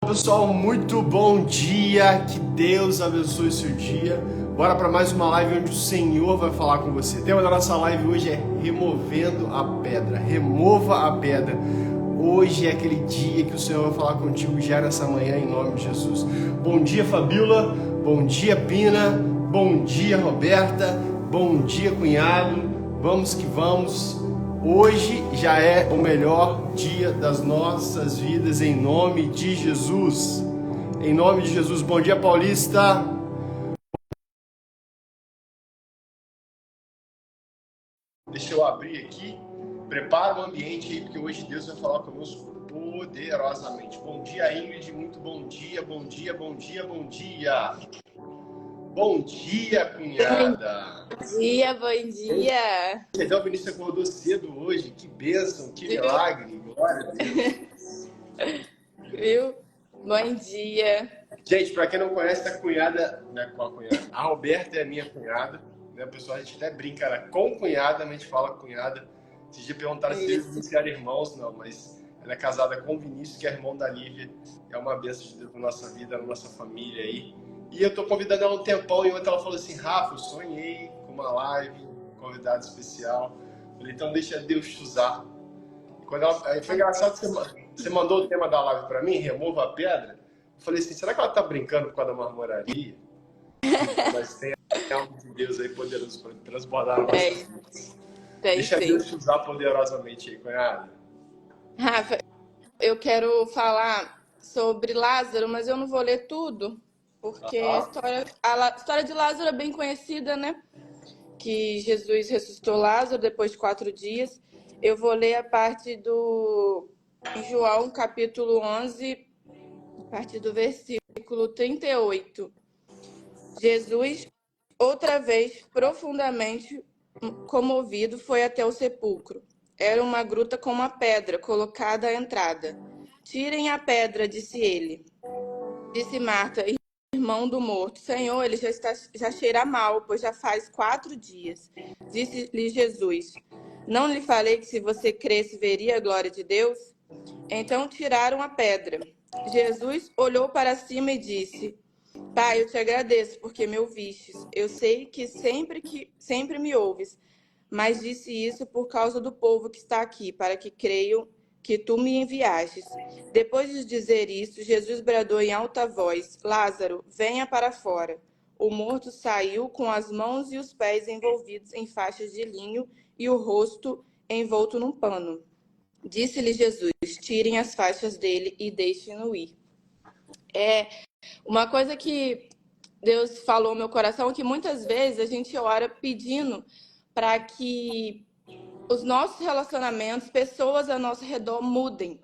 Pessoal, muito bom dia, que Deus abençoe o seu dia. Bora para mais uma live onde o Senhor vai falar com você. O tema da nossa live hoje é removendo a pedra. Remova a pedra. Hoje é aquele dia que o Senhor vai falar contigo já nessa manhã, em nome de Jesus. Bom dia, Fabíola. Bom dia, Pina. Bom dia, Roberta. Bom dia, cunhado. Vamos que vamos. Hoje já é o melhor dia das nossas vidas, em nome de Jesus. Em nome de Jesus. Bom dia, Paulista. Deixa eu abrir aqui. Prepara o ambiente aí, porque hoje Deus vai falar conosco poderosamente. Bom dia, Ingrid. Muito bom dia, bom dia, bom dia, bom dia. Bom dia, cunhada. Bom dia, bom dia. Então, o Vinícius acordou cedo hoje. Que bênção, que milagre. Glória a Deus. Viu? Bom dia. Gente, para quem não conhece, a cunhada, né, com a cunhada, a Roberta é a minha cunhada, né? O pessoal, a gente até brinca, ela com cunhada, a gente fala cunhada. Esses dias perguntaram se eles eram irmãos, não, mas ela é casada com o Vinícius, que é irmão da Lívia. É uma bênção de Deus na nossa vida, na nossa família aí. E eu tô convidando ela um tempão, e ontem ela falou assim: Rafa, eu sonhei com uma live, convidado especial. Eu falei, então deixa Deus te usar. E quando ela, aí foi engraçado que você mandou o tema da live para mim, remova a pedra. Eu falei assim, será que ela tá brincando por causa da marmoraria? Mas tem algo de Deus aí poderoso para transbordar nossas vidas. Deixa sim. Deus te usar poderosamente aí, cunhada. Rafa, eu quero falar sobre Lázaro, mas eu não vou ler tudo, porque a história de Lázaro é bem conhecida, né? Que Jesus ressuscitou Lázaro depois de 4 dias. Eu vou ler a parte do João, capítulo 11, a partir do versículo 38. Jesus, outra vez, profundamente comovido, foi até o sepulcro. Era uma gruta com uma pedra colocada à entrada. Tirem a pedra, disse ele. Disse Marta, irmão do morto. Senhor, ele já cheira mal, pois já faz 4 dias. Disse-lhe Jesus, não lhe falei que se você cresce, veria a glória de Deus? Então tiraram a pedra. Jesus olhou para cima e disse, Pai, eu te agradeço porque me ouvistes. Eu sei que sempre me ouves, mas disse isso por causa do povo que está aqui, para que creiam que tu me enviastes. Depois de dizer isso, Jesus bradou em alta voz, Lázaro, venha para fora. O morto saiu com as mãos e os pés envolvidos em faixas de linho e o rosto envolto num pano. Disse-lhe Jesus, tirem as faixas dele e deixem-no ir. Uma coisa que Deus falou no meu coração é que muitas vezes a gente ora pedindo para que os nossos relacionamentos, pessoas ao nosso redor mudem.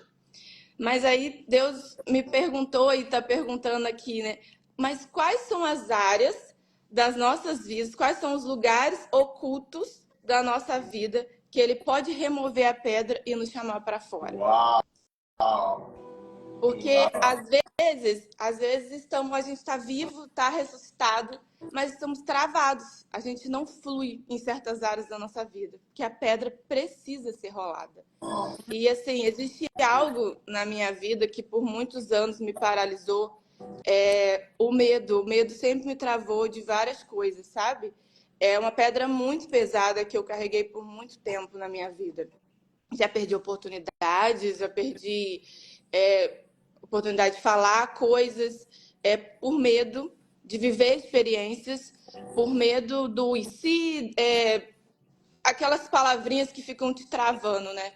Mas aí Deus me perguntou e está perguntando aqui, né? Mas quais são as áreas das nossas vidas, quais são os lugares ocultos da nossa vida que Ele pode remover a pedra e nos chamar para fora? Uau! Porque às vezes a gente está vivo, está ressuscitado, mas estamos travados. A gente não flui em certas áreas da nossa vida, que a pedra precisa ser rolada. E assim, existe algo na minha vida que por muitos anos me paralisou. O medo. O medo sempre me travou de várias coisas, sabe? É uma pedra muito pesada que eu carreguei por muito tempo na minha vida. Já perdi oportunidades, já perdi oportunidade de falar coisas por medo de viver experiências, por medo do e se, aquelas palavrinhas que ficam te travando, né?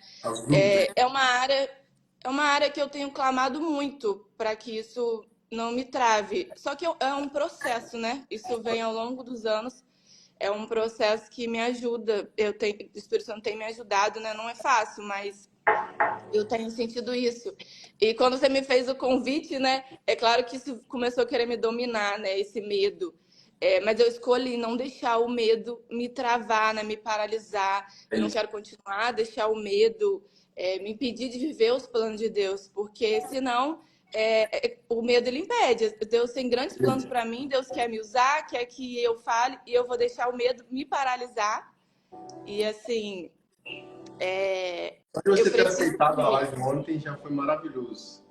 É uma área que eu tenho clamado muito para que isso não me trave. Só que é um processo, né? Isso vem ao longo dos anos. É um processo que me ajuda. O Espírito Santo tem me ajudado, né? Não é fácil, mas eu tenho sentido isso. E quando você me fez o convite, né? É claro que isso começou a querer me dominar, né? Esse medo. Mas eu escolhi não deixar o medo me travar, né? Me paralisar. Eu não quero continuar a deixar o medo me impedir de viver os planos de Deus, porque senão o medo ele impede. Deus tem grandes planos para mim, Deus quer me usar, quer que eu fale, e eu vou deixar o medo me paralisar. E assim, Só que você ter aceitado a live ontem já foi maravilhoso.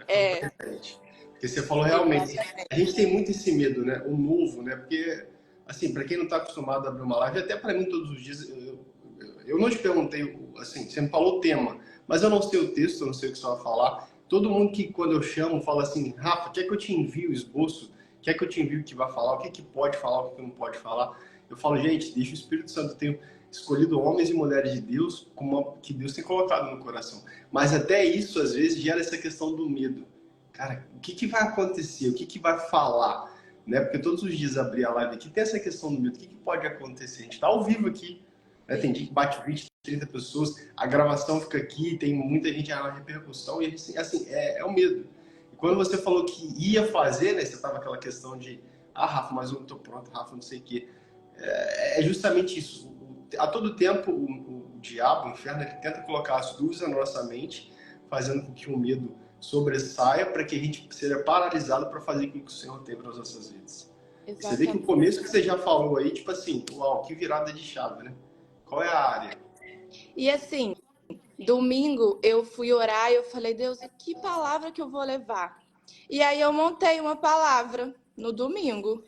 É, Exatamente. Porque você falou realmente, a gente tem muito esse medo, né? O novo, né? Porque, assim, para quem não está acostumado a abrir uma live, até para mim todos os dias, eu não te perguntei, assim, você me falou o tema, mas eu não sei o texto, eu não sei o que você vai falar. Todo mundo que, quando eu chamo, fala assim, Rafa, quer que eu te envie o esboço? Quer que eu te envie o que vai falar? O que, que pode falar, o que não pode falar? Eu falo, gente, deixa o Espírito Santo ter escolhido homens e mulheres de Deus que Deus tem colocado no coração. Mas até isso, às vezes, gera essa questão do medo. Cara, o que, que vai acontecer? O que, que vai falar? Né? Porque todos os dias abrir a live aqui tem essa questão do medo. O que, que pode acontecer? A gente está ao vivo aqui. Né? Tem dia que bate 20, 30 pessoas, a gravação fica aqui, tem muita gente na repercussão, e assim, é o medo. E quando você falou que ia fazer, né? Você estava aquela questão de, Rafa, mas eu não estou pronto, Rafa, não sei o quê. É justamente isso. A todo tempo, o diabo, o inferno, ele tenta colocar as dúvidas na nossa mente, fazendo com que o medo sobressaia para que a gente seja paralisado para fazer aquilo que o Senhor tem para as nossas vidas. Você vê que o começo que você já falou aí, tipo assim, uau, que virada de chave, né? Qual é a área? e assim, domingo eu fui orar e eu falei, Deus, que palavra que eu vou levar? E aí eu montei uma palavra no domingo.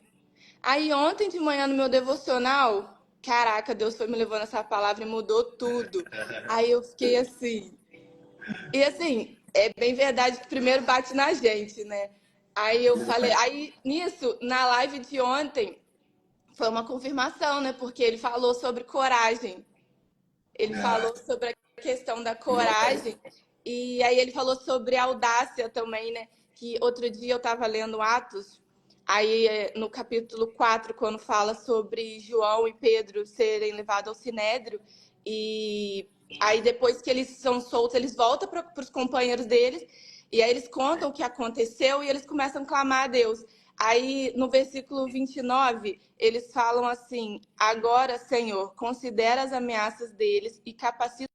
Aí ontem de manhã no meu devocional, caraca, Deus foi me levando essa palavra e mudou tudo. Aí eu fiquei assim. E assim, é bem verdade que primeiro bate na gente, né? Aí eu falei, aí nisso, na live de ontem, foi uma confirmação, né? Porque ele falou sobre coragem. Ele falou sobre a questão da coragem. E aí ele falou sobre audácia também, né? Que outro dia eu estava lendo Atos, aí no capítulo 4, quando fala sobre João e Pedro serem levados ao Sinédrio, e aí depois que eles são soltos, eles voltam para os companheiros deles, e aí eles contam o que aconteceu e eles começam a clamar a Deus. Aí no versículo 29, eles falam assim: agora, Senhor, considera as ameaças deles e capacita.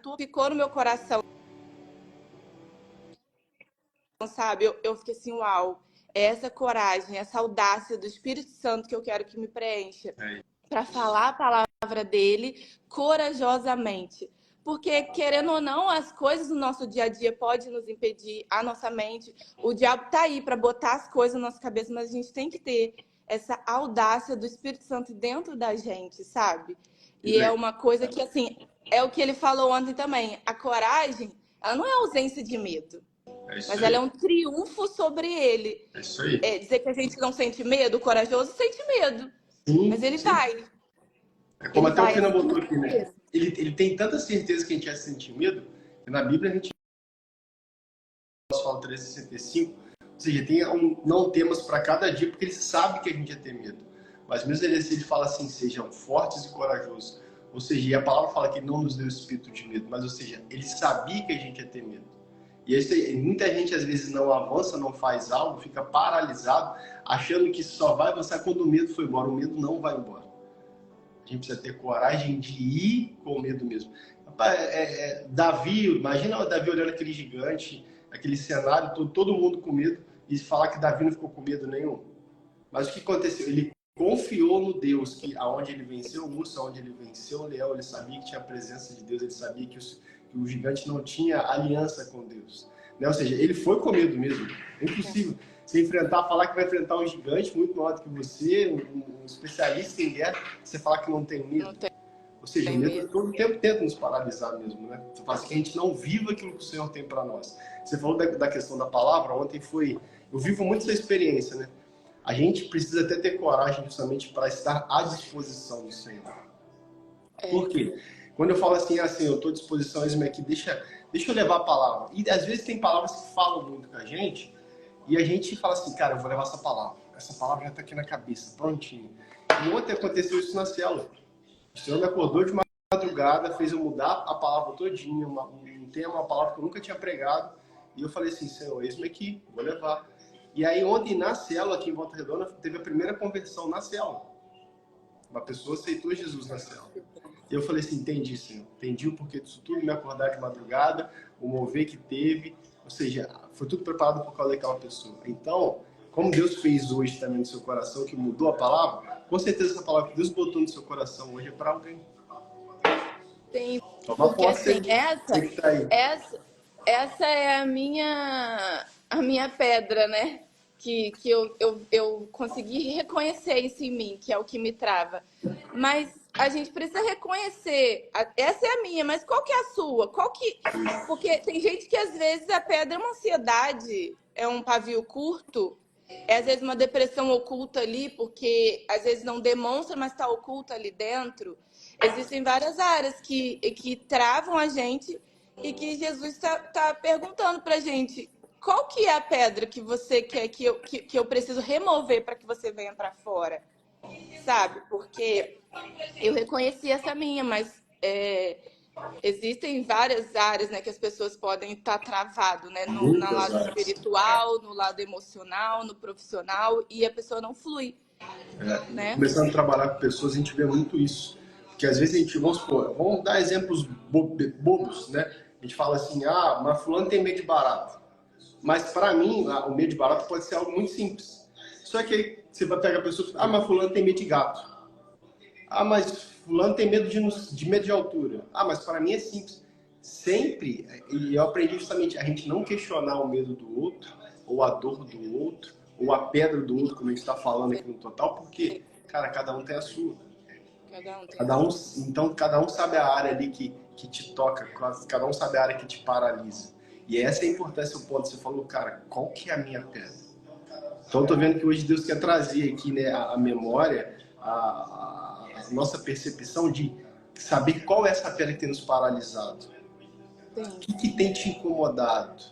Tu ficou no meu coração, sabe? Eu fiquei assim, uau, é essa coragem, essa audácia do Espírito Santo que eu quero que me preencha para falar a palavra dele corajosamente. Porque, querendo ou não, as coisas do nosso dia a dia podem nos impedir, a nossa mente. O diabo tá aí para botar as coisas na nossa cabeça, mas a gente tem que ter essa audácia do Espírito Santo dentro da gente, sabe? E é uma coisa que, assim, é o que ele falou ontem também. A coragem, ela não é ausência de medo, mas ela é um triunfo sobre ele. É isso aí. É dizer que a gente não sente medo, o corajoso sente medo. Sim, Mas ele sim. vai. É como Ele até o vai Pina assim. botou aqui, né? Ele tem tanta certeza que a gente ia sentir medo, que na Bíblia a gente fala 365, ou seja, tem não temas para cada dia, porque ele sabe que a gente ia ter medo. Mas mesmo ele fala assim, sejam fortes e corajosos. Ou seja, e a palavra fala que ele não nos deu espírito de medo, mas ou seja, ele sabia que a gente ia ter medo. E muita gente às vezes não avança, não faz algo, fica paralisado, achando que só vai avançar quando o medo for embora. O medo não vai embora. A gente precisa ter coragem de ir com o medo mesmo. Davi, imagina o Davi olhando aquele gigante, aquele cenário, todo mundo com medo, e falar que Davi não ficou com medo nenhum. Mas o que aconteceu? Ele confiou no Deus, que aonde ele venceu o urso, aonde ele venceu o leão, ele sabia que tinha a presença de Deus, ele sabia que o gigante não tinha aliança com Deus. Né? Ou seja, ele foi com medo mesmo. É impossível você falar que vai enfrentar um gigante muito maior do que você, um especialista em guerra, você falar que não tem medo. Ou seja, o medo todo tempo tenta nos paralisar mesmo, né? Faz que a gente não viva aquilo que o Senhor tem para nós. Você falou da questão da palavra, ontem eu vivo muito essa experiência, né? A gente precisa até ter coragem justamente para estar à disposição do Senhor. Por quê? Quando eu falo assim, eu estou à disposição, aqui, deixa eu levar a palavra. E às vezes tem palavras que falam muito com a gente, e a gente fala assim, cara, eu vou levar essa palavra. Essa palavra já está aqui na cabeça, prontinho. E ontem aconteceu isso na célula. O Senhor me acordou de madrugada, fez eu mudar a palavra todinha, um tema, uma palavra que eu nunca tinha pregado. E eu falei assim, Senhor, eis-me aqui, vou levar. E aí ontem na célula, aqui em Volta Redonda, teve a primeira conversão na célula. Uma pessoa aceitou Jesus na célula. E eu falei assim, entendi, Senhor. Entendi o porquê disso tudo, me acordar de madrugada, o mover que teve. Ou seja, foi tudo preparado por causa daquela pessoa. Então, como Deus fez hoje também no seu coração, que mudou a palavra, com certeza essa palavra que Deus botou no seu coração hoje é para alguém. Sim, Toma porque posse, assim, essa, essa é a minha pedra, né? Que eu consegui reconhecer isso em mim, que é o que me trava. Mas a gente precisa reconhecer. Essa é a minha, mas qual que é a sua? Qual que. Porque tem gente que às vezes a pedra é uma ansiedade, é um pavio curto, é às vezes uma depressão oculta ali, porque às vezes não demonstra, mas está oculta ali dentro. Existem várias áreas que travam a gente e que Jesus está perguntando para a gente qual que é a pedra que você quer que eu preciso remover para que você venha para fora, sabe? Porque eu reconheci essa minha, mas existem várias áreas, né, que as pessoas podem estar travado, né, no Muitas lado áreas. espiritual, no lado emocional, no profissional, e a pessoa não flui, né? Começando a trabalhar com pessoas, a gente vê muito isso. Porque às vezes a gente, vamos dar exemplos bobos, né? A gente fala assim, mas fulano tem medo de barata. Mas para mim, o medo de barata pode ser algo muito simples. Só que aí você vai pegar a pessoa e fala, mas fulano tem medo de gato. Mas fulano tem medo de altura. Mas para mim é simples. Sempre, e eu aprendi justamente a gente não questionar o medo do outro, ou a dor do outro, ou a pedra do outro, como a gente está falando aqui no total, porque, cara, cada um tem a sua. Então, cada um sabe a área ali que te toca, cada um sabe a área que te paralisa. E essa é a importância do ponto. Você falou, cara, qual que é a minha pedra? Então, eu tô vendo que hoje Deus quer trazer aqui, né, a memória, a nossa percepção de saber qual é essa pedra que tem nos paralisado. O que tem te incomodado?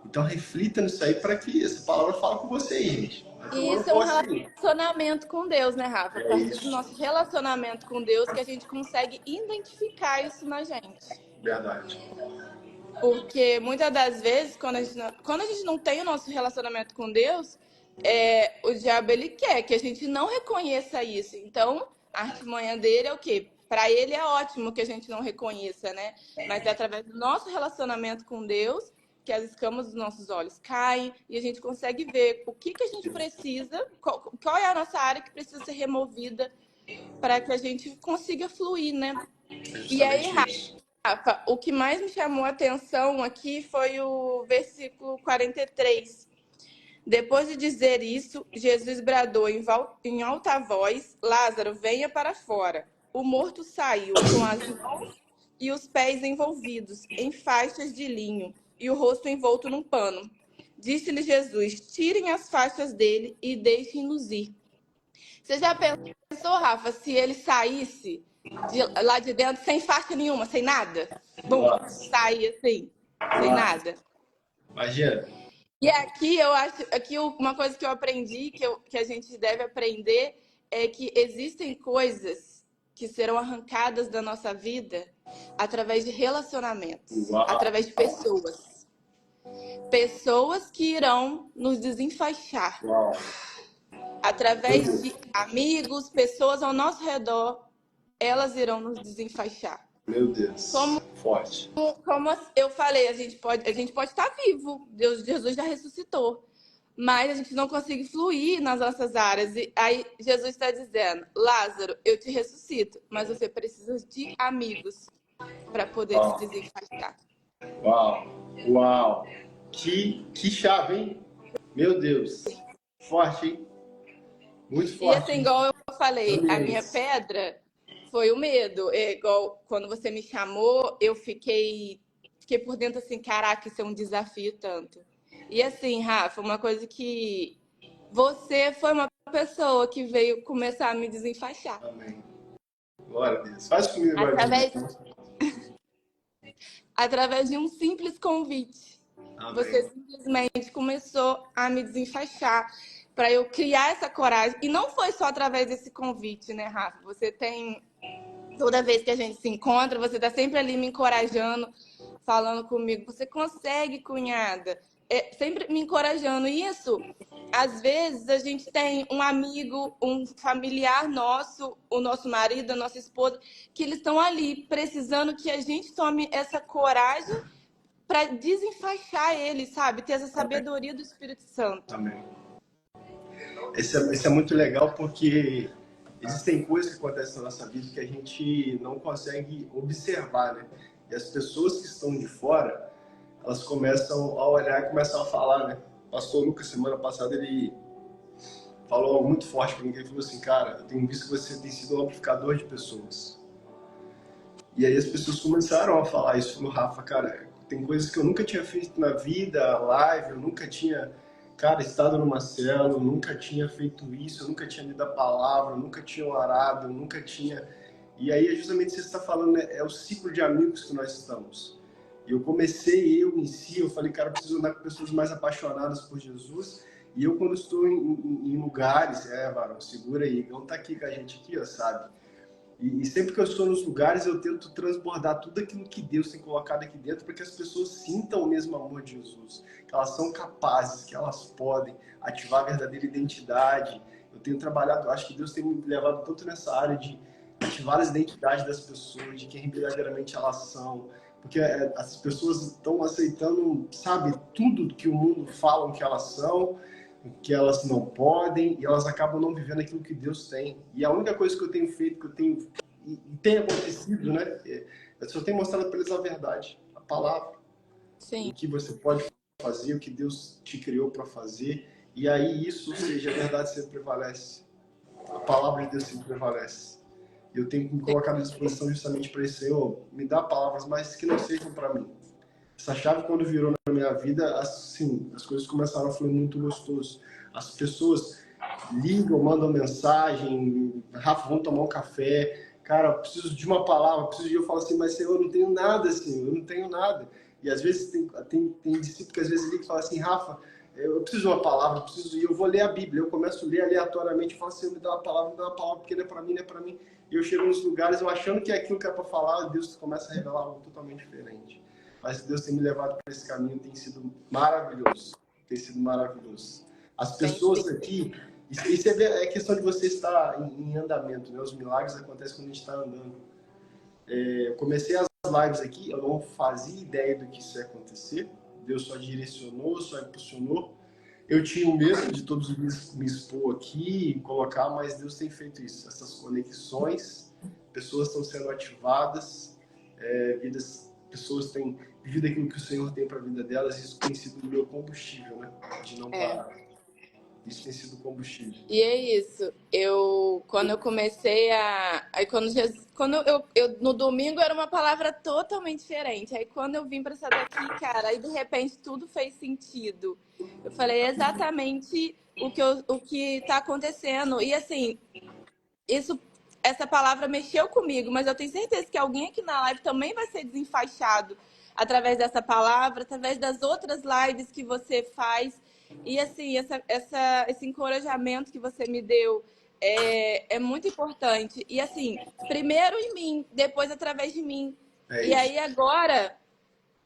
Então, reflita nisso aí para que essa palavra fale com você aí, gente. E isso é um relacionamento com Deus, né, Rafa? A partir do nosso relacionamento com Deus que a gente consegue identificar isso na gente. Verdade. Porque muitas das vezes, quando a gente não tem o nosso relacionamento com Deus, o diabo ele quer que a gente não reconheça isso. Então, a artimanha dele é o quê? Para ele é ótimo que a gente não reconheça, né? Mas é através do nosso relacionamento com Deus que as escamas dos nossos olhos caem e a gente consegue ver o que a gente precisa, qual é a nossa área que precisa ser removida para que a gente consiga fluir, né? E aí, Rafa, o que mais me chamou a atenção aqui foi o versículo 43. Depois de dizer isso, Jesus bradou em alta voz: Lázaro, venha para fora. O morto saiu com as mãos e os pés envolvidos em faixas de linho e o rosto envolto num pano. Disse-lhe Jesus: tirem as faixas dele e deixem-nos ir. Você já pensou, Rafa, se ele saísse lá de dentro sem faixa nenhuma, sem nada? Bum, sair assim, sem nada. Imagina. E aqui eu acho, uma coisa que eu aprendi, que a gente deve aprender, é que existem coisas que serão arrancadas da nossa vida através de relacionamentos, através de pessoas. Pessoas que irão nos desenfaixar. Através de amigos, pessoas ao nosso redor, elas irão nos desenfaixar. Meu Deus, forte. Como eu falei, a gente pode estar vivo, Jesus já ressuscitou, mas a gente não consegue fluir nas nossas áreas. E aí Jesus está dizendo: Lázaro, eu te ressuscito, mas você precisa de amigos para poder se desenfaixar. Uau! Que chave, hein? Meu Deus, forte, hein? Muito forte. E assim, igual eu falei, a minha pedra foi o medo. É igual quando você me chamou, eu fiquei por dentro assim, caraca, isso é um desafio tanto. E assim, Rafa, uma coisa que você foi uma pessoa que veio começar a me desenfaixar. Amém. Glória a Deus. Faz comigo agora. Através de um simples convite. Amém. Você simplesmente começou a me desenfaixar para eu criar essa coragem. E não foi só através desse convite, né, Rafa? Você tem... Toda vez que a gente se encontra, você tá sempre ali me encorajando, falando comigo. Você consegue, cunhada. Sempre me encorajando. E isso, às vezes, a gente tem um amigo, um familiar nosso, o nosso marido, a nossa esposa, que eles estão ali precisando que a gente tome essa coragem para desenfaixar ele, sabe? Ter essa sabedoria do Espírito Santo. Amém. Isso é muito legal porque existem coisas que acontecem na nossa vida que a gente não consegue observar, né? E as pessoas que estão de fora, elas começam a olhar e começam a falar, né? O pastor Lucas, semana passada, ele falou algo muito forte para mim, que ele falou assim, cara, eu tenho visto que você tem sido um amplificador de pessoas. E aí as pessoas começaram a falar isso no Rafa, cara, tem coisas que eu nunca tinha feito na vida, live, eu nunca tinha, cara, estado numa célula, eu nunca tinha feito isso, eu nunca tinha lido a palavra, eu nunca tinha orado, eu nunca tinha... E aí é justamente o que você está falando, né? É o ciclo de amigos que nós estamos. E eu comecei, eu em si, eu falei, cara, eu preciso andar com pessoas mais apaixonadas por Jesus. E eu, quando estou em lugares, Varão, segura aí, não tá aqui com a gente aqui, ó, sabe? E sempre que eu estou nos lugares, eu tento transbordar tudo aquilo que Deus tem colocado aqui dentro para que as pessoas sintam o mesmo amor de Jesus. Que elas são capazes, que elas podem ativar a verdadeira identidade. Eu tenho trabalhado, acho que Deus tem me levado tanto nessa área de ativar as identidades das pessoas, de quem verdadeiramente elas são. Porque as pessoas estão aceitando, sabe, tudo que o mundo fala que elas são, que elas não podem, e elas acabam não vivendo aquilo que Deus tem. E a única coisa que eu tenho feito, que eu tenho e tem acontecido, né? Eu só tenho mostrado para eles a verdade, a palavra. Sim. O que você pode fazer, o que Deus te criou para fazer. E aí isso, ou seja, a verdade sempre prevalece. A palavra de Deus sempre prevalece. Eu tenho que me colocar à disposição justamente para esse Senhor, me dá palavras, mas que não sejam para mim. Essa chave, quando virou na minha vida, assim, as coisas começaram a fluir muito gostoso. As pessoas ligam, mandam mensagem, Rafa, vamos tomar um café. Cara, eu preciso de uma palavra, preciso de... Eu falo assim, mas Senhor, eu não tenho nada, assim, eu não tenho nada. E às vezes tem discípulo que às vezes liga e fala assim, Rafa, eu preciso de uma palavra, eu preciso... E eu vou ler a Bíblia, eu começo a ler aleatoriamente, e falo assim, me dá uma palavra, me dá uma palavra, porque não é para mim, não é para mim. E eu chego nos lugares, eu achando que é aquilo que é para falar, Deus começa a revelar algo totalmente diferente. Mas Deus tem me levado para esse caminho, tem sido maravilhoso. Tem sido maravilhoso. As pessoas aqui, isso é questão de você estar em andamento, né? Os milagres acontecem quando a gente está andando. Eu comecei as lives aqui, eu não fazia ideia do que isso ia acontecer. Deus só direcionou, só impulsionou. Eu tinha o medo de todos os dias me expor aqui e colocar, mas Deus tem feito isso. Essas conexões, pessoas estão sendo ativadas, pessoas têm vivido aquilo que o Senhor tem para a vida delas. Isso tem sido o meu combustível, né? De não parar. Isso tem sido combustível. E é isso. Quando eu comecei a... Aí quando eu no domingo era uma palavra totalmente diferente. Aí quando eu vim para essa daqui, cara, aí de repente tudo fez sentido. Eu falei exatamente o que tá acontecendo. E assim, essa palavra mexeu comigo, mas eu tenho certeza que alguém aqui na live também vai ser desenfaixado através dessa palavra, através das outras lives que você faz. E assim, esse encorajamento que você me deu é muito importante. E assim, primeiro em mim, depois através de mim. E aí agora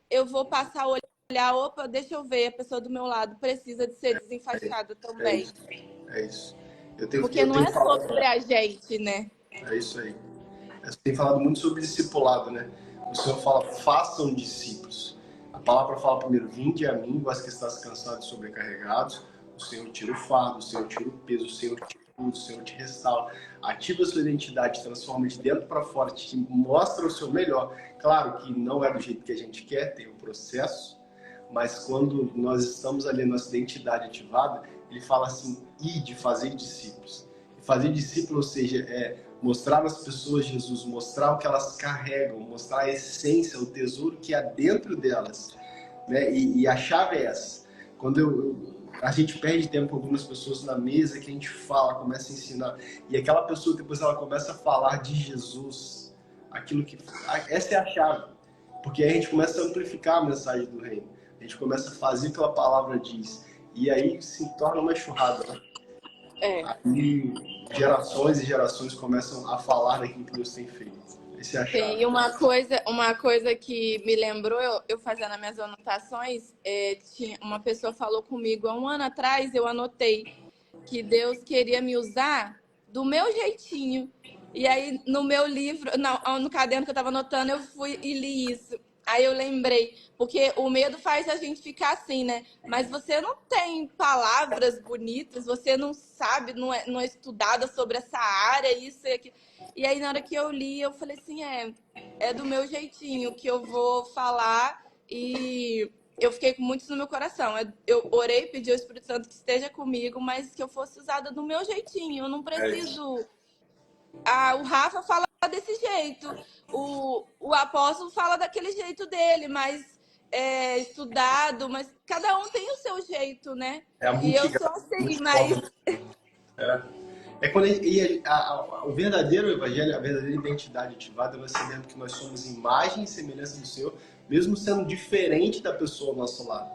eu vou passar a olhar, opa, deixa eu ver, a pessoa do meu lado precisa de ser desenfaixada também. É isso. Porque não é sobre a gente, né? É isso aí. Você tem falado muito sobre discipulado, né? O Senhor fala, façam discípulos. A palavra fala primeiro, vinde a mim, vós que estás cansados e sobrecarregados. O Senhor tira o fardo, o Senhor tira o peso, o Senhor te cura, o Senhor te restaura. Ativa a sua identidade, transforma de dentro para fora, te mostra o seu melhor. Claro que não é do jeito que a gente quer, tem um processo, mas quando nós estamos ali, nossa identidade ativada, ele fala assim, ide, fazer discípulos. E fazer discípulo, ou seja, mostrar às pessoas Jesus, mostrar o que elas carregam, mostrar a essência, o tesouro que há dentro delas, né? E a chave é essa. Quando a gente perde tempo com algumas pessoas na mesa, que a gente fala, começa a ensinar, e aquela pessoa depois ela começa a falar de Jesus, essa é a chave, porque aí a gente começa a amplificar a mensagem do reino, a gente começa a fazer o que a palavra diz, e aí se torna uma enxurrada, né? Aí gerações e gerações começam a falar daquilo que Deus tem feito. Esse é a chave. Sim, e uma coisa que me lembrou, eu fazendo as minhas anotações, uma pessoa falou comigo há um ano atrás, eu anotei que Deus queria me usar do meu jeitinho. E aí, no meu livro, no caderno que eu estava anotando, eu fui e li isso. Aí eu lembrei, porque o medo faz a gente ficar assim, né? Mas você não tem palavras bonitas, você não sabe, não é estudada sobre essa área, isso e aquilo. E aí, na hora que eu li, eu falei assim, é do meu jeitinho que eu vou falar e eu fiquei com muitos no meu coração. Eu orei, pedi ao Espírito Santo que esteja comigo, mas que eu fosse usada do meu jeitinho. Eu não preciso. O Rafa fala desse jeito, o apóstolo fala daquele jeito dele, mais estudado, mas cada um tem o seu jeito, né? E eu sou assim, mas. É quando o verdadeiro evangelho, a verdadeira identidade ativada, nós sabemos que nós somos imagem e semelhança do Senhor, mesmo sendo diferente da pessoa ao nosso lado.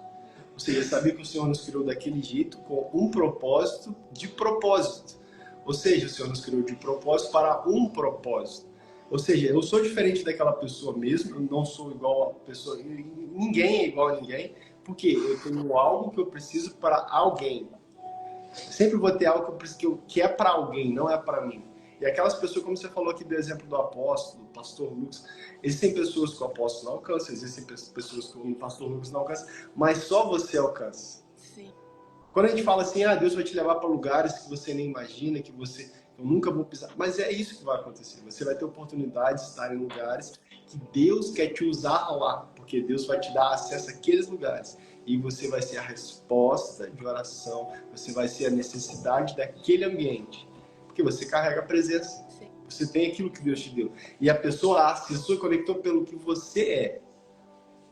Ou seja, saber que o Senhor nos criou daquele jeito, com um propósito de propósito. Ou seja, o Senhor nos criou de propósito para um propósito. Ou seja, eu sou diferente daquela pessoa mesmo, eu não sou igual a pessoa, ninguém é igual a ninguém, porque eu tenho algo que eu preciso para alguém. Sempre vou ter algo que é para alguém, não é para mim. E aquelas pessoas, como você falou aqui do exemplo do apóstolo, do pastor Lucas, existem pessoas que o apóstolo não alcança, existem pessoas que o pastor Lucas não alcança, mas só você alcança. Sim. Quando a gente fala assim, Deus vai te levar para lugares que você nem imagina, que eu nunca vou pisar, mas é isso que vai acontecer. Você vai ter oportunidade de estar em lugares que Deus quer te usar lá, porque Deus vai te dar acesso àqueles lugares. E você vai ser a resposta de oração, você vai ser a necessidade daquele ambiente. Porque você carrega a presença. Sim. Você tem aquilo que Deus te deu. E a pessoa acessou e conectou pelo que você é.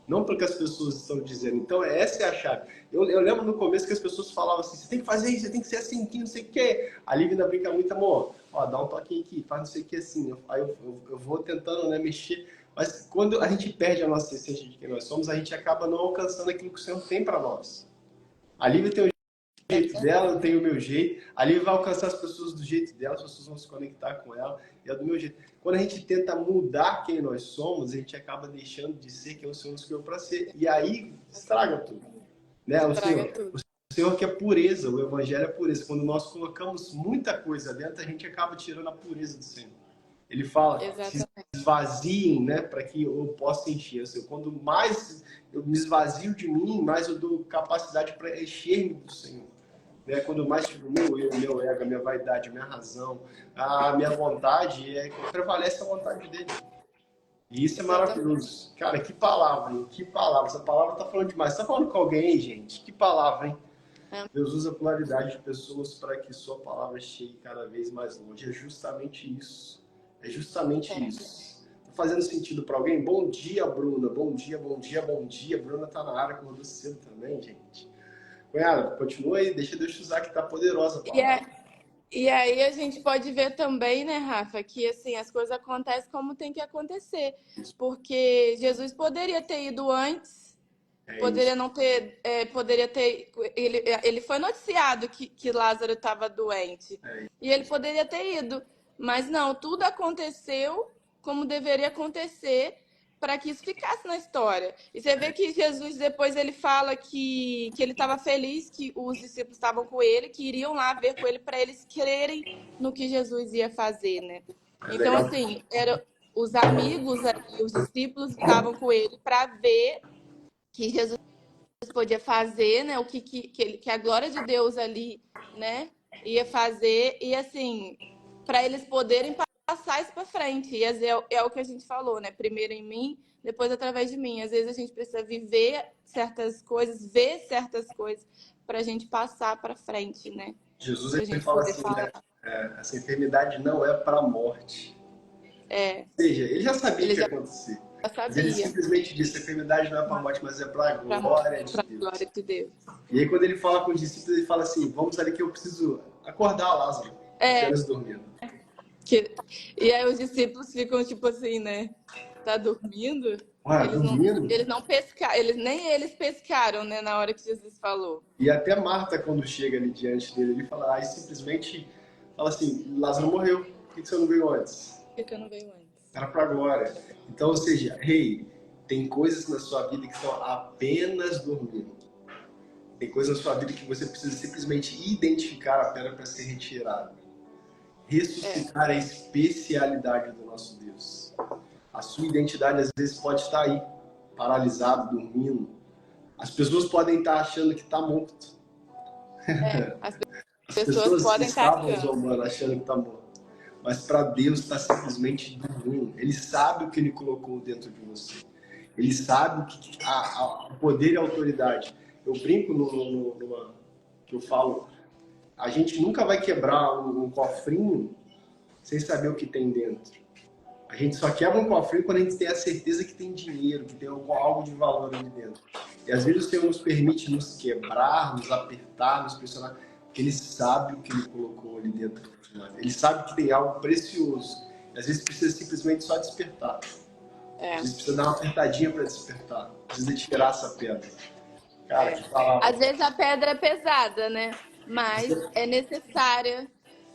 Não pelo que as pessoas estão dizendo. Então, essa é a chave. Eu lembro no começo que as pessoas falavam assim, você tem que fazer isso, você tem que ser assim, que não sei o quê. A Lívia brinca muito, amor, dá um toquinho aqui, faz não sei o que assim. Aí eu vou tentando, né, mexer. Mas quando a gente perde a nossa essência de quem nós somos, a gente acaba não alcançando aquilo que o Senhor tem para nós. A Lívia tem o jeito dela, eu tenho o meu jeito. A Lívia vai alcançar as pessoas do jeito dela, as pessoas vão se conectar com ela, e é do meu jeito. Quando a gente tenta mudar quem nós somos, a gente acaba deixando de ser quem o Senhor nos criou para ser. E aí, estraga tudo. Né? O Senhor quer pureza, o Evangelho é pureza. Quando nós colocamos muita coisa dentro, a gente acaba tirando a pureza do Senhor. Ele fala, se esvaziem, né, para que eu possa encher. Assim, quando mais eu me esvazio de mim, mais eu dou capacidade para encher-me do Senhor. Né? Quando mais tiver o meu eu, o meu ego, a minha vaidade, a minha razão, a minha vontade, prevalece a vontade dele. E isso é maravilhoso. Cara, que palavra, hein? Que palavra. Essa palavra tá falando demais. Você tá falando com alguém aí, gente? Que palavra, hein? Deus usa a pluralidade de pessoas para que sua palavra chegue cada vez mais longe. É justamente isso. É justamente isso. Tá fazendo sentido para alguém? Bom dia, Bruna. Bom dia, bom dia, bom dia. Bruna tá na área, acordou cedo também, gente. Cunhada, continua aí. Deixa Deus te usar que tá poderosa a palavra. E aí a gente pode ver também, né, Rafa, que assim, as coisas acontecem como tem que acontecer. Porque Jesus poderia ter ido antes, poderia não ter, poderia ter. Ele foi noticiado que Lázaro estava doente. E ele poderia ter ido. Mas não, tudo aconteceu como deveria acontecer para que isso ficasse na história. E você vê que Jesus depois ele fala que ele estava feliz que os discípulos estavam com ele, que iriam lá ver com ele para eles crerem no que Jesus ia fazer, né? Então, assim, os amigos ali, os discípulos estavam com ele para ver que Jesus podia fazer, né? O que a glória de Deus ali, né, ia fazer. E, assim, para eles poderem passar isso para frente. E é o que a gente falou, né? Primeiro em mim, depois através de mim. Às vezes a gente precisa viver certas coisas, ver certas coisas para a gente passar para frente, né? Jesus ele fala assim, né? Essa enfermidade não é para a morte. Ou seja, ele já sabia o que ia acontecer. Mas ele simplesmente disse, a enfermidade não é para a morte, mas é para a glória de Deus. E aí quando ele fala com os discípulos, ele fala assim, vamos ali que eu preciso acordar Lázaro, apenas dormindo. E aí os discípulos ficam tipo assim, né? Tá dormindo? Eles não pescaram, nem eles pescaram, né? Na hora que Jesus falou. E até Marta, quando chega ali diante dele, ele fala, simplesmente fala assim, Lázaro morreu, por que você não veio antes? Por que eu não veio antes? Era pra glória. Então, ou seja, tem coisas na sua vida que estão apenas dormindo. Tem coisas na sua vida que você precisa simplesmente identificar apenas para ser retirado. Ressuscitar a especialidade do nosso Deus. A sua identidade às vezes pode estar aí, paralisado, dormindo. As pessoas podem estar achando que está morto. As pessoas podem estar achando que está morto. Mas para Deus está simplesmente dormindo. Ele sabe o que Ele colocou dentro de você. Ele sabe o poder e a autoridade. Eu brinco numa que eu falo, a gente nunca vai quebrar um cofrinho sem saber o que tem dentro. A gente só quebra um cofrinho quando a gente tem a certeza que tem dinheiro, que tem algo de valor ali dentro. E às vezes o Senhor nos permite nos quebrar, nos apertar, nos pressionar, porque Ele sabe o que Ele colocou ali dentro. Ele sabe que tem algo precioso. E às vezes precisa simplesmente só despertar. Às vezes precisa dar uma apertadinha para despertar. Precisa tirar essa pedra. Cara, que palavra. Às vezes a pedra é pesada, né? Mas é necessária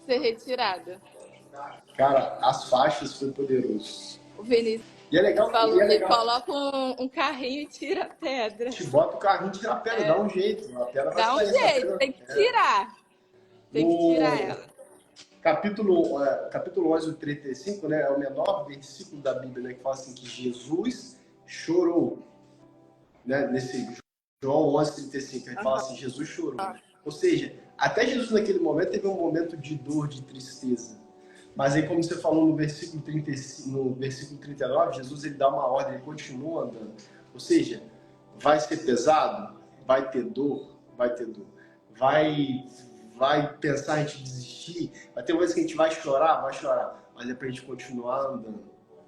ser retirada. Cara, as faixas foi poderoso. O Vinícius E é legal, falou e é que legal. coloca um carrinho e tira a pedra. Te bota o carrinho e tira a pedra, dá um jeito. A pedra vai Dá um sair, jeito, tem que tirar. Tem que tirar ela. Capítulo 11, 35, né, é o menor versículo da Bíblia, né, que fala assim, que Jesus chorou. Né, nesse João 11, 35, ele fala assim, Jesus chorou. Ou seja, até Jesus naquele momento teve um momento de dor, de tristeza. Mas aí, como você falou no versículo 35, no versículo 39, Jesus ele dá uma ordem, ele continua andando. Ou seja, vai ser pesado? Vai ter dor? Vai ter dor. Vai pensar em gente desistir? Vai ter vezes que a gente vai chorar? Vai chorar. Mas é pra gente continuar andando.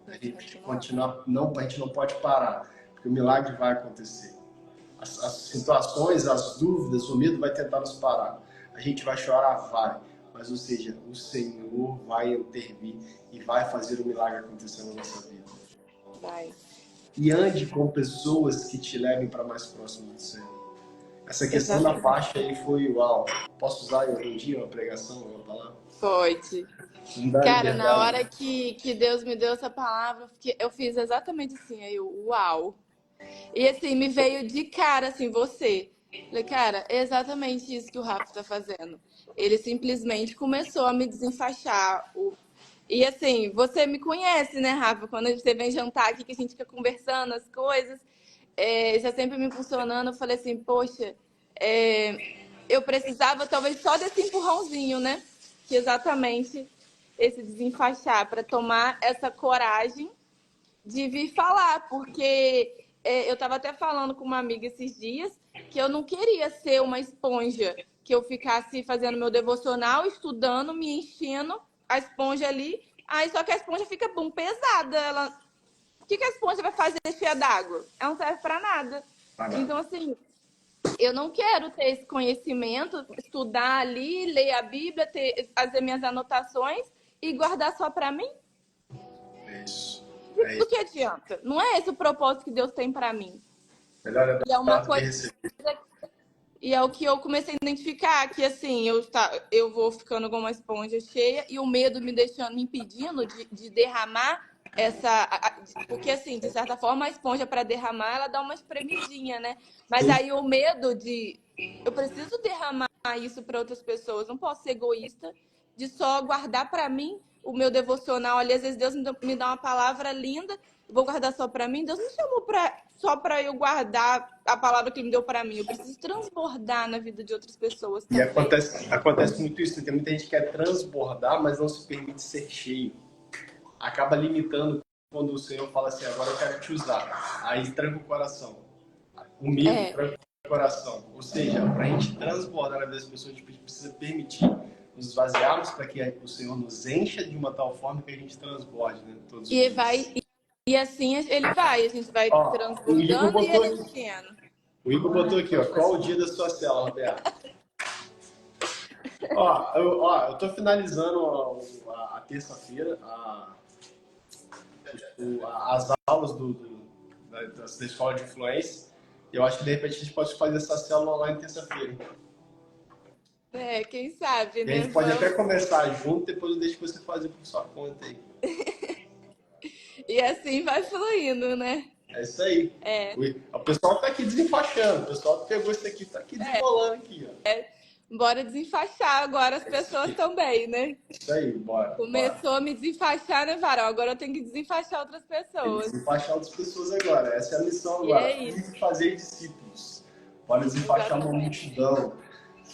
A gente continuar, não, a gente não pode parar, porque o milagre vai acontecer. As situações, as dúvidas, o medo vai tentar nos parar. A gente vai chorar? Vai. Mas, ou seja, o Senhor vai intervir e vai fazer o milagre acontecer na nossa vida. Vai. E ande com pessoas que te levem para mais próximo do Senhor. Essa questão da faixa aí foi uau. Posso usar um dia uma pregação, uma palavra? Pode. Cara, na hora que Deus me deu essa palavra, eu fiz exatamente assim, aí eu, uau. E assim, me veio de cara, assim, você. Falei, cara, é exatamente isso que o Rafa tá fazendo. Ele simplesmente começou a me desenfaixar. E assim, você me conhece, né, Rafa? Quando você vem jantar aqui, que a gente fica conversando as coisas, você sempre me impulsionando. Eu falei assim, poxa, eu precisava talvez só desse empurrãozinho, né? Que exatamente esse desenfaixar, para tomar essa coragem de vir falar, porque eu estava até falando com uma amiga esses dias que eu não queria ser uma esponja, que eu ficasse fazendo meu devocional, estudando, me enchendo a esponja ali, aí só que a esponja fica pesada. O que a esponja vai fazer cheia d'água? Ela não serve para nada. Então, assim, eu não quero ter esse conhecimento, estudar ali, ler a Bíblia, fazer minhas anotações e guardar só para mim. É isso. Do que adianta? Não é esse o propósito que Deus tem para mim. Melhor e é uma coisa. E é o que eu comecei a identificar, que assim, eu vou ficando com uma esponja cheia e o medo me impedindo de derramar porque assim, de certa forma, a esponja para derramar, ela dá uma espremidinha, né? Mas aí o medo eu preciso derramar isso para outras pessoas, não posso ser egoísta de só guardar para mim o meu devocional. Ali, às vezes Deus me dá uma palavra linda, vou guardar só para mim. Deus não chamou só para eu guardar a palavra que ele me deu para mim. Eu preciso transbordar na vida de outras pessoas também. E acontece muito isso, né? Tem muita gente que quer transbordar, mas não se permite ser cheio. Acaba limitando quando o Senhor fala assim, agora eu quero te usar. Aí tranca o coração. O medo tranca o coração. Ou seja, para a gente transbordar na vida das pessoas, a gente precisa permitir nos esvaziarmos para que o Senhor nos encha de uma tal forma que a gente transborde, né? Todos os dias. E assim ele vai, a gente vai transbordando e ele enchendo. O Igor botou aqui, ó, qual o dia da sua célula, Roberto? Eu tô finalizando a terça-feira as aulas da escola de influência. E eu acho que de repente a gente pode fazer essa célula online terça-feira. Quem sabe, né? E a gente pode até começar junto, depois eu deixo você fazer por sua conta aí. E assim vai fluindo, né? É isso aí. O pessoal tá aqui desenfaixando. O pessoal que pegou isso aqui tá aqui desenrolando aqui, ó. Bora desenfaixar agora as pessoas também, né? Isso aí, bora. Começou a me desenfaixar, né, Varão? Agora eu tenho que desenfaixar outras pessoas. Tem que desenfaixar outras pessoas agora. Essa é a missão agora. Fazer discípulos. Bora desenfaixar uma multidão.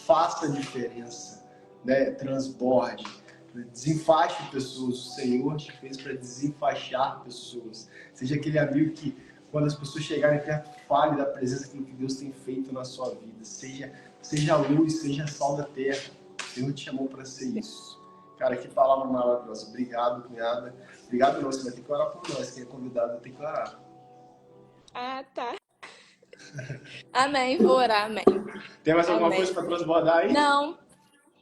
Faça a diferença. Né? Transborde. Desenfaixe pessoas. O Senhor te fez para desenfaixar pessoas. Seja aquele amigo que quando as pessoas chegarem perto, fale da presença daquilo que Deus tem feito na sua vida. Seja luz, seja sal da terra. O Senhor te chamou para ser isso. Cara, que palavra maravilhosa. Obrigado, cunhada. Obrigado, não. Você vai ter que orar por nós. Quem é convidado tem que orar. Ah, tá. Amém, vou orar, amém. Tem mais alguma Amém. coisa para transbordar aí? Não,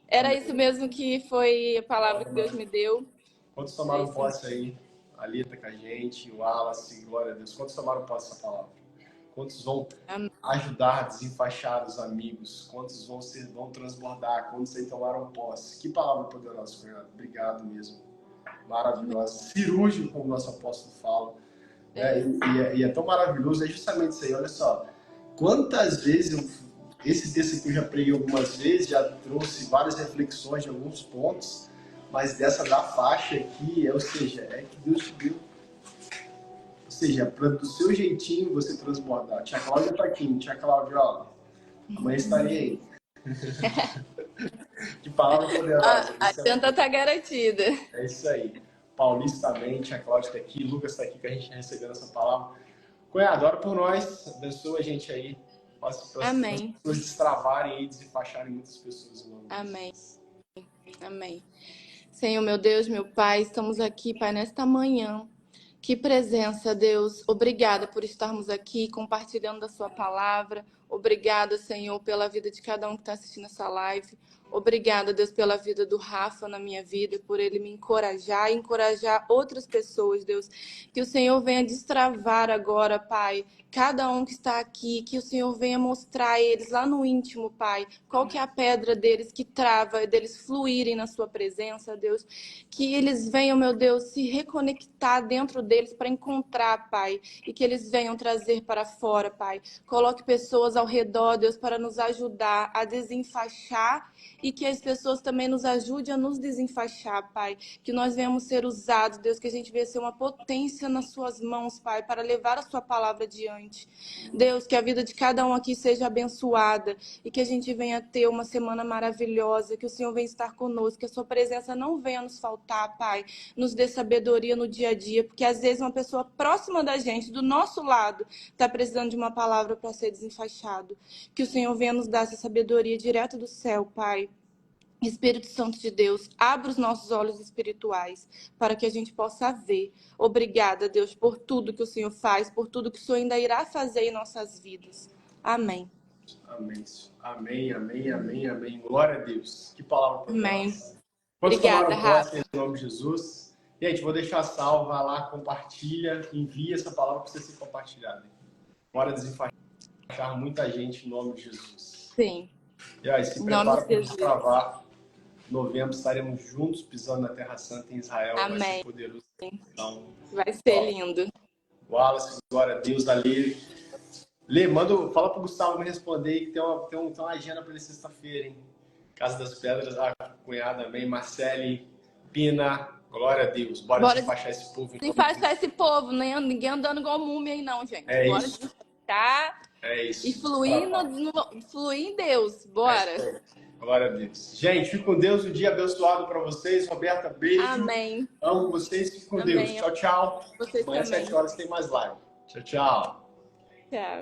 era isso mesmo que foi a palavra que Deus me deu. Quantos tomaram posse aí? A Alita com a gente, o Wallace, glória a Deus. Quantos tomaram posse dessa palavra? Quantos vão ajudar a desenfaixar os amigos? Quantos vão transbordar? Quantos aí tomaram posse? Que palavra poderosa, cunhado. Obrigado mesmo. Maravilhosa. Cirúrgico, como o nosso apóstolo fala. E é tão maravilhoso. É justamente isso aí. Olha só. Quantas vezes esse texto aqui eu já preguei algumas vezes, já trouxe várias reflexões de alguns pontos, mas dessa da faixa aqui, ou seja, é que Deus te deu. Ou seja, do seu jeitinho você transbordar. Tia Cláudia tá aqui. Tia Cláudia, ó, amanhã estarei aí. Que palavra poderosa. A janta tá garantida. É isso aí. Paulista também, Tia Cláudia tá aqui, Lucas tá aqui, que a gente recebeu essa palavra. Cunhado, ora por nós, abençoa a gente aí. Amém. Para as pessoas destravarem e desenfaixarem muitas pessoas. Amém. Amém. Senhor, meu Deus, meu Pai, estamos aqui, Pai, nesta manhã. Que presença, Deus. Obrigada por estarmos aqui compartilhando da sua palavra. Obrigada, Senhor, pela vida de cada um que está assistindo essa live. Obrigada, Deus, pela vida do Rafa na minha vida, por ele me encorajar e encorajar outras pessoas, Deus. Que o Senhor venha destravar agora, Pai, cada um que está aqui, que o Senhor venha mostrar a eles lá no íntimo, Pai, qual que é a pedra deles que trava, deles fluírem na sua presença, Deus. Que eles venham, meu Deus, se reconectar dentro deles para encontrar, Pai, e que eles venham trazer para fora, Pai. Coloque pessoas ao redor, Deus, para nos ajudar a desenfaixar e que as pessoas também nos ajudem a nos desenfaixar, Pai. Que nós venhamos ser usados, Deus, que a gente venha ser uma potência nas suas mãos, Pai, para levar a sua palavra adiante. Deus, que a vida de cada um aqui seja abençoada e que a gente venha ter uma semana maravilhosa, que o Senhor venha estar conosco, que a sua presença não venha nos faltar, Pai. Nos dê sabedoria no dia a dia, porque às vezes uma pessoa próxima da gente, do nosso lado, está precisando de uma palavra para ser desenfaixado. Que o Senhor venha nos dar essa sabedoria direto do céu, Pai. Espírito Santo de Deus, abra os nossos olhos espirituais para que a gente possa ver. Obrigada, Deus, por tudo que o Senhor faz, por tudo que o Senhor ainda irá fazer em nossas vidas. Amém. Amém. Amém, amém, amém, amém. Glória a Deus. Que palavra poderosa. Amém. Obrigada, Rafa. Em nome de Jesus. Gente, vou deixar salvo, vai lá, compartilha, envia essa palavra para você ser compartilhada. Bora desenfaixar muita gente em nome de Jesus. Sim. E aí, se prepara para destravar. Novembro estaremos juntos pisando na Terra Santa em Israel. Amém. Vai ser poderoso. Então, vai ser lindo. Wallace, glória a Deus, Lê, fala pro Gustavo me responder aí que tem uma agenda para ele sexta-feira, hein? Casa das Pedras, a cunhada também, Marcele, Pina, glória a Deus. Bora desenfaixar esse povo. Desenfaixar esse povo, né? Ninguém andando igual múmia aí não, gente. Bora desenfaixar. É isso. E fluir em Deus. Bora. Glória a Deus. Gente, fique com Deus. Um dia abençoado para vocês. Roberta, beijo. Amém. Amo vocês. Fique com Deus. Tchau, tchau. Vocês Amanhã às 7 horas tem mais live. Tchau, tchau. Tchau.